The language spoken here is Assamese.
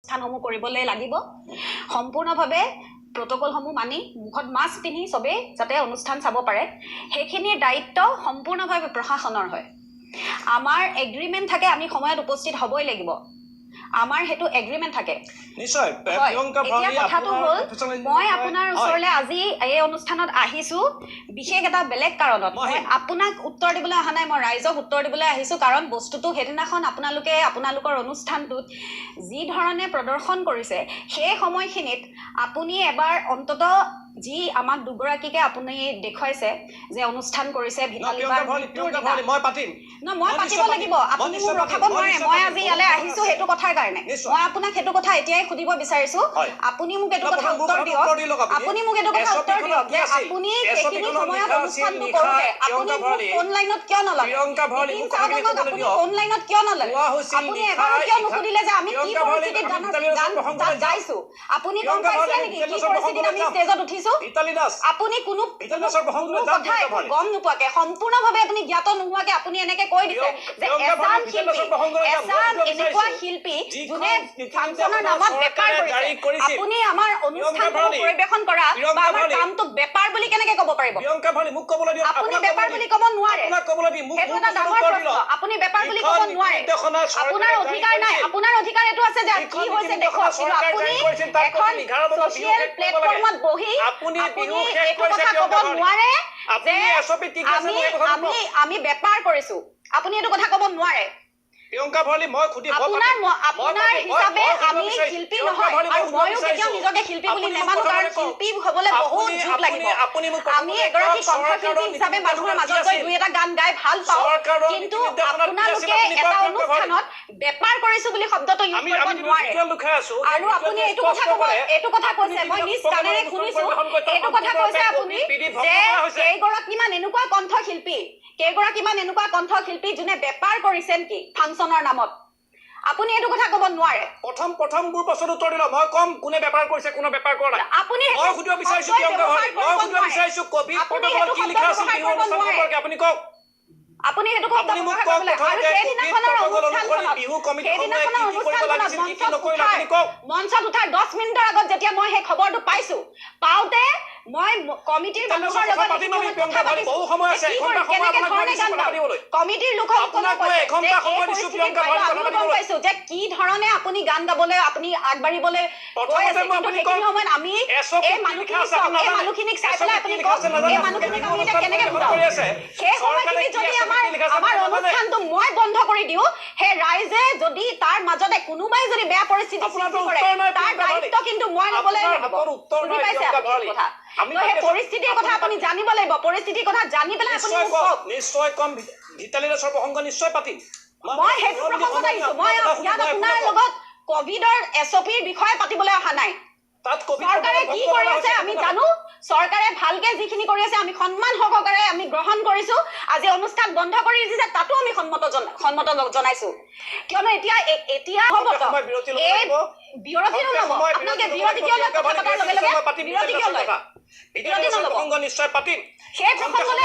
অনুষ্ঠানসমূহ কৰিবলৈ লাগিব সম্পূৰ্ণভাৱে প্ৰটকলসমূহ মানি মুখত মাস্ক পিন্ধি সবে যাতে অনুষ্ঠান চাব পাৰে সেইখিনিৰ দায়িত্ব সম্পূৰ্ণভাৱে প্ৰশাসনৰ হয় আমাৰ এগ্ৰিমেন্ট থাকে আমি সময়ত উপস্থিত হ'বই লাগিব আমাৰ হেতু এগ্ৰিমেন্ট থাকে নিশ্চয় প্ৰিয়ংকা ভৰালী কথাটো হ'ল মই আপোনাৰ ওচৰলৈ আজি এই অনুষ্ঠানত আহিছো বিশেষ এটা বেলেগ কাৰণত মই আপোনাক উত্তৰ দিবলৈ অহা নাই মই ৰাইজক উত্তৰ দিবলৈ আহিছো কাৰণ বস্তুটো হেদিনাখন আপোনালোকৰ অনুষ্ঠানটোত যি ধৰণে প্ৰদৰ্শন কৰিছে সেই সময়খিনিত আপুনি এবাৰ অন্তত যি আমাক দুগৰাকীকে আপুনি দেখুৱাইছে যে অনুষ্ঠান কৰিছে মই পাতিম ন মই পাতিব লাগিব আপুনি মোক ৰখাব নোৱাৰে মই আজি ইয়ালৈ আহিছো হেতু কথাৰ কাৰণে মই আপোনাক হেতু কথা এতিয়াই খুদিব বিচাৰিছো আপুনি মোক এটো কথা উত্তৰ দিয়ক আপুনি মোক এটো কথা উত্তৰ দিয়ক যে আপুনি কেখিনি সময়ত অনুষ্ঠানটো কৰোতে আপুনি ফোন লাইনত কিয় নললে প্ৰিয়ংকা ভৰালী আপুনি ফোন লাইনত কিয় নললে আপুনি এবাৰ কিয় নুখুদিলে যে আমি কি পৰিস্থিতিত গান গাইছো আপুনি গম পাইছে নেকি কি পৰিস্থিতিত আমি ষ্টেজত উঠিছো আপুনি কোনো কথা গম নোপোৱাকে সম্পূৰ্ণভাৱে আপুনি জ্ঞাত নোহোৱাকে আপুনি এনেকে কৈ দিছে যে এছান এনেকুৱা শিল্পী যোনে ফাংচনৰ নামত বেপাৰ কৰিছে আপুনি আমাৰ অনুষ্ঠানটো পৰিবেশন কৰা বা আমাৰ কামটোক বেপাৰ বুলি কেনেকে ক'ব পাৰিব প্ৰিয়ংকা ভৰালী মোক ক'বলৈ দিয়ক আপুনি বেপাৰ বুলি ক'ব নোৱাৰে আপোনাক ক'বলৈ দি মোক এটা ডাঙৰ প্ৰশ্ন আপুনি বেপাৰ বুলি ক'ব নোৱাৰে আপোনাৰ অধিকাৰ নাই আপোনাৰ অধিকাৰ এটো আছে যে কি হৈছে দেখুৱাওক আপুনি এখন সোশ্যাল প্লেটফৰ্মত বহি আপুনি বিহু শেষ কৰিছে ক'ব নোৱাৰে যে আমি বেপাৰ কৰিছো আপুনি এটো কথা ক'ব নোৱাৰে প্ৰিয়ংকা ভৰালী মই খুদি আপোনাৰ হিচাপে আমি শিল্পী নহয় আৰু মইও কেতিয়াও নিজকে শিল্পী বুলি নেমানো কাৰণ শিল্পী হ'বলৈ বহুত যুগ লাগিব আমি এগৰাকী কণ্ঠশিল্পী হিচাপে মানুহৰ মাজত গৈ দুই এটা গান গাই ভাল পাওঁ কিন্তু আপোনালোকে এটা অনুষ্ঠানত বেপাৰ কৰিছো বুলি শব্দটো ইউজ কৰিব নোৱাৰে আৰু আপুনি এইটো কথা কৈছে মই নিজ কাণেৰে শুনিছো এইটো কথা কৈছে আপুনি যে কেইগৰাকীমান এনেকুৱা কণ্ঠশিল্পী যোনে বেপাৰ কৰিছে নেকি ফাংচনৰ নামত আপুনি এইটো কথা ক'ব নোৱাৰে প্ৰথম মোৰ প্ৰশ্ন উত্তৰ দিলো মই কম কোনে বেপাৰ কৰিছে কোনে বেপাৰ কৰা নাই আপুনি মই সুধিব বিচাৰিছো প্ৰিয়ংকা ভৰালী মই সুধিব বিচাৰিছো কবি প্ৰটকলত কি লিখা আছে বিহু অনুষ্ঠান সম্পৰ্কে আপুনি কওক আপুনি হেতু কথা আপুনি মোক কওক কথা যে কবি প্ৰটকল অনুসৰি বিহু কমিটিখনে কি কৰিব লাগিছিল কি নকৰিল আপুনি কওক মঞ্চত উঠাৰ 10 মিনিটৰ আগত যেতিয়া মই সেই খবৰটো পাওঁতে মই কমিটিৰ মানুহৰ লগত প্ৰিয়ংকা ভৰালী বহু সময় আছে এঘণ্টা সময় আপোনাক মই দিছো কথা পাতিবলৈ কমিটিৰ লোকক আপোনাক মই এঘণ্টা সময় দিছো প্ৰিয়ংকা ভৰালী কথা পাতিবলৈ পাইছো যে কি ধৰণে আপুনি গান গাবলৈ আপুনি আগবাঢ়িবলৈ গৈ আছে কিন্তু সেইখিনি সময়ত আমি এই মানুহখিনিক চাই পেলাই আপুনি এই মানুহখিনিক আমি কেনেকে বুজাও সেই সময়খিনিত যদি আমাৰ অনুষ্ঠানটো মই বন্ধ কৰি দিও হে ৰাইজে যদি তাৰ মাজতে কোনোবাই যদি বেয়া পৰিস্থিতি সৃষ্টি কৰে তাৰ দায়িত্ব কিন্তু মই ল'বলৈ লাগিব বুজি পাইছে আপুনি কথা সেই পৰিস্থিতিৰ কথা আপুনি জানিব লাগিব পৰিস্থিতিৰ কথা জানি পেলাই আপুনি নিশ্চয় কম ভিতালী দাসৰ প্ৰসংগ নিশ্চয় পাতিম মই হেতু প্ৰসংগত আহিছো মই ইয়াত আপোনাৰ লগত কোভিডৰ এছঅপিৰ বিষয়ে পাতিবলৈ অহা নাই চৰকাৰে কি কৰি আছে আমি জানো চৰকাৰে ভালকে যিখিনি কৰি আছে আমি সন্মান সহকাৰে আমি গ্ৰহণ কৰিছো আজি অনুষ্ঠান বন্ধ কৰি দিছে তাতো আমি সন্মত জনাইছো কিয়নো এতিয়া হ'ব এই বিৰতি নল'ব আপোনালোকে বিৰতি কিয় লয় কথা পতাৰ লগে লগে বিৰতি কিয় লয় নিশ্চয় পাতিম সেই প্ৰসংগলৈ